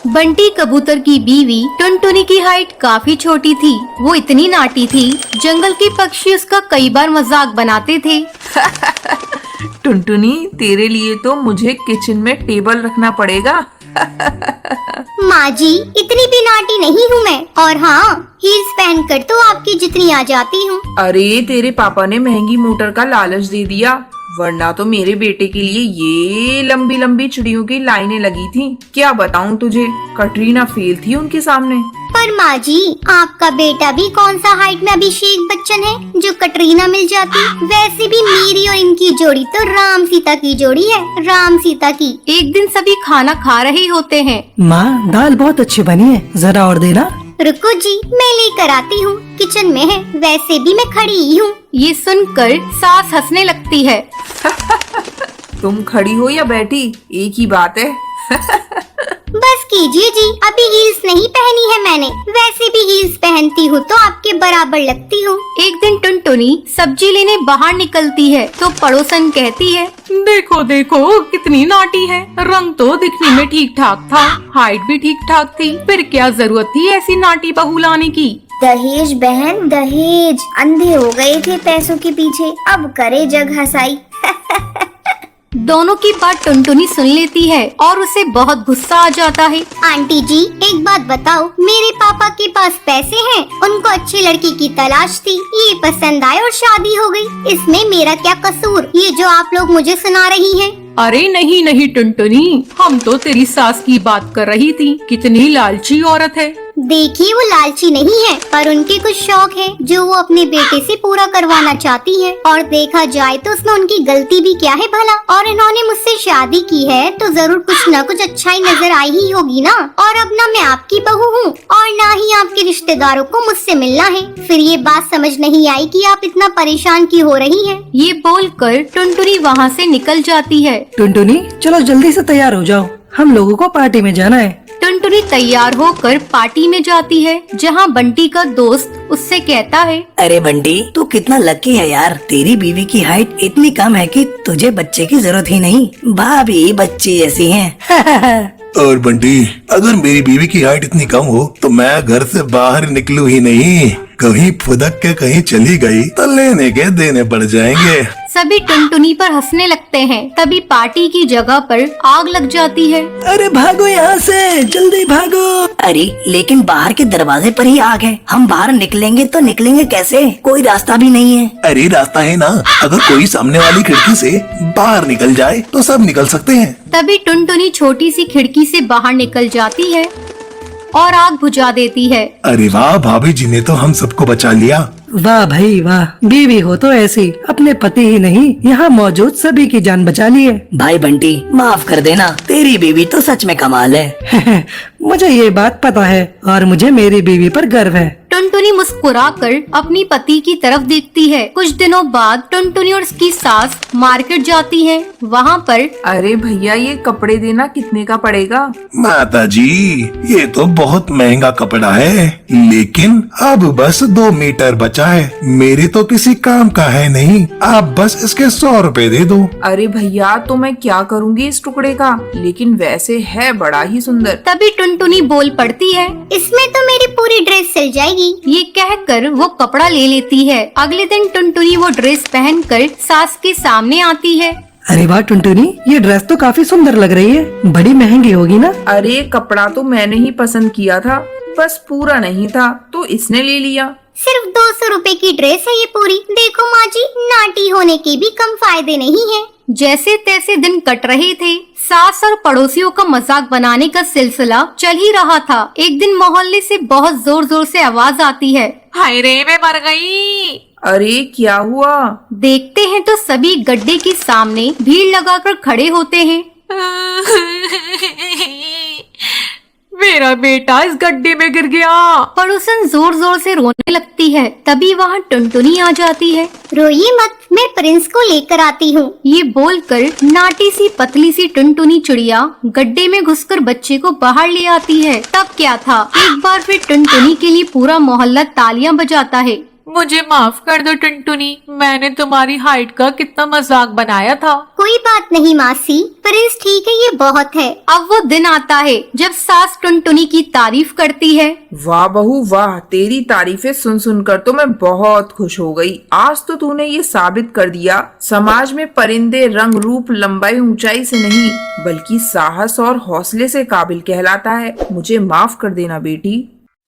बंटी कबूतर की बीवी टुनटुनी की हाइट काफी छोटी थी। वो इतनी नाटी थी, जंगल के पक्षी उसका कई बार मजाक बनाते थे। टुनटुनी, तेरे लिए तो मुझे किचन में टेबल रखना पड़ेगा। माँ जी, इतनी भी नाटी नहीं हूँ मैं, और हाँ, हील्स पहनकर तो आपकी जितनी आ जाती हूँ। अरे, तेरे पापा ने महंगी मोटर का लालच दे दिया, वरना तो मेरे बेटे के लिए ये लंबी लंबी चिड़ियों की लाइनें लगी थी। क्या बताऊँ तुझे, कटरीना फेल थी उनके सामने। पर माँ जी, आपका बेटा भी कौन सा हाइट में अभिषेक बच्चन है जो कटरीना मिल जाती। वैसे भी मेरी और इनकी जोड़ी तो राम सीता की जोड़ी है, राम सीता की। एक दिन सभी खाना खा रहे होते हैं। माँ, दाल बहुत अच्छी बनी है, जरा और देना। रुको जी, मैं लेकर आती हूँ, किचन में है, वैसे भी मैं खड़ी ही हूँ। ये सुनकर सास हंसने लगती है। तुम खड़ी हो या बैठी, एक ही बात है। बस कीजिए जी, अभी हील्स नहीं पहनी है मैंने, वैसे भी हील्स पहनती हूँ तो आपके बराबर लगती हूँ। एक दिन टुनटुनी सब्जी लेने बाहर निकलती है तो पड़ोसन कहती है, देखो देखो कितनी नाटी है। रंग तो दिखने में ठीक ठाक था, हाइट भी ठीक ठाक थी, फिर क्या जरूरत थी ऐसी नाटी बहू लाने की। दहेज बहन दहेज, अंधे हो गए थे पैसों के पीछे, अब करे जग हंसाई। दोनों की बात टुनटुनी सुन लेती है और उसे बहुत गुस्सा आ जाता है। आंटी जी, एक बात बताओ, मेरे पापा के पास पैसे हैं, उनको अच्छी लड़की की तलाश थी, ये पसंद आए और शादी हो गई, इसमें मेरा क्या कसूर, ये जो आप लोग मुझे सुना रही हैं? अरे नहीं नहीं टुनटुनी, हम तो तेरी सास की बात कर रही थी, कितनी लालची औरत है। देखिए, वो लालची नहीं है, पर उनके कुछ शौक है जो वो अपने बेटे से पूरा करवाना चाहती है, और देखा जाए तो उसमें उनकी गलती भी क्या है भला। और इन्होंने मुझसे शादी की है तो जरूर कुछ न कुछ अच्छाई नजर आई ही होगी ना। और अब ना मैं आपकी बहू हूँ और ना ही आपके रिश्तेदारों को मुझसे मिलना है। फिर ये बात समझ नहीं आई कि आप इतना परेशान क्यों हो रही है। ये बोलकर टुनटुनी वहाँ से निकल जाती है। टुनटुनी, चलो जल्दी से तैयार हो जाओ, हम लोगों को पार्टी में जाना है। टुनटुनी तैयार होकर पार्टी में जाती है, जहाँ बंटी का दोस्त उससे कहता है, अरे बंटी, तू कितना लकी है यार, तेरी बीवी की हाइट इतनी कम है कि तुझे बच्चे की जरूरत ही नहीं, भाभी बच्ची जैसी है। और बंटी, अगर मेरी बीवी की हाइट इतनी कम हो तो मैं घर से बाहर निकलूं ही नहीं, कहीं फुदक के कहीं चली गई तो लेने के देने पड़ जाएंगे। सभी टुनटुनी पर हंसने लगते हैं। तभी पार्टी की जगह पर आग लग जाती है। अरे भागो यहाँ से, जल्दी भागो। अरे लेकिन बाहर के दरवाजे पर ही आग है, हम बाहर निकलेंगे तो निकलेंगे कैसे, कोई रास्ता भी नहीं है। अरे रास्ता है ना, अगर कोई सामने वाली खिड़की से बाहर निकल जाए तो सब निकल सकते हैं। तभी टुनटुनी छोटी सी खिड़की से बाहर निकल जाती है और आग बुझा देती है। अरे वाह, भाभी जी ने तो हम सबको बचा लिया। वाह भाई वाह, बीवी हो तो ऐसी, अपने पति ही नहीं यहाँ मौजूद सभी की जान बचा ली है। भाई बंटी, माफ कर देना, तेरी बीवी तो सच में कमाल है। मुझे ये बात पता है और मुझे मेरी बीवी पर गर्व है। टुनटुनी मुस्कुराकर अपनी पति की तरफ देखती है। कुछ दिनों बाद टुनटुनी और उसकी सास मार्केट जाती है। वहाँ पर, अरे भैया, ये कपड़े देना कितने का पड़ेगा? माता जी, ये तो बहुत महंगा कपड़ा है, लेकिन अब बस 2 मीटर बचा है, मेरे तो किसी काम का है नहीं, आप बस इसके 100 रुपए दे दो। अरे भैया, तो मैं क्या करूँगी इस टुकड़े का, लेकिन वैसे है बड़ा ही सुंदर। तभी टुनटुनी बोल पड़ती है, इसमें तो मेरी पूरी ड्रेस सिल जाएगी। ये कहकर वो कपड़ा ले लेती है। अगले दिन टुनटुनी वो ड्रेस पहनकर सास के सामने आती है। अरे वाह टुनटुनी, ये ड्रेस तो काफी सुंदर लग रही है, बड़ी महंगी होगी ना। अरे कपड़ा तो मैंने ही पसंद किया था, बस पूरा नहीं था तो इसने ले लिया। सिर्फ 200 रुपए की ड्रेस है ये पूरी। देखो माँ जी, नाटी होने के भी कम फायदे नहीं है। जैसे तैसे दिन कट रहे थे। सास और पड़ोसियों का मजाक बनाने का सिलसिला चल ही रहा था। एक दिन मोहल्ले से बहुत जोर जोर से आवाज आती है, हाय रे, मैं मर गई। अरे क्या हुआ? देखते हैं तो सभी गड्ढे के सामने भीड़ लगाकर खड़े होते हैं। मेरा बेटा इस गड्ढे में गिर गया। पड़ोसन जोर जोर से रोने लगती है। तभी वहाँ टुनटुनी आ जाती है। रोइए मत, मैं प्रिंस को लेकर आती हूँ। ये बोलकर नाटी सी पतली सी टुनटुनी चिड़िया गड्ढे में घुसकर बच्चे को बाहर ले आती है। तब क्या था, एक बार फिर टुनटुनी के लिए पूरा मोहल्ला तालियां बजाता है। मुझे माफ कर दो टुनटुनी, मैंने तुम्हारी हाइट का कितना मजाक बनाया था। कोई बात नहीं मासी, प्रिंस ठीक है, ये बहुत है। अब वो दिन आता है जब सास टुनटुनी की तारीफ करती है। वाह बहू वाह, तेरी तारीफें सुन सुनकर तो मैं बहुत खुश हो गई। आज तो तूने ये साबित कर दिया समाज में परिंदे रंग रूप लंबाई ऊंचाई से नहीं बल्कि साहस और हौसले से काबिल कहलाता है। मुझे माफ कर देना बेटी।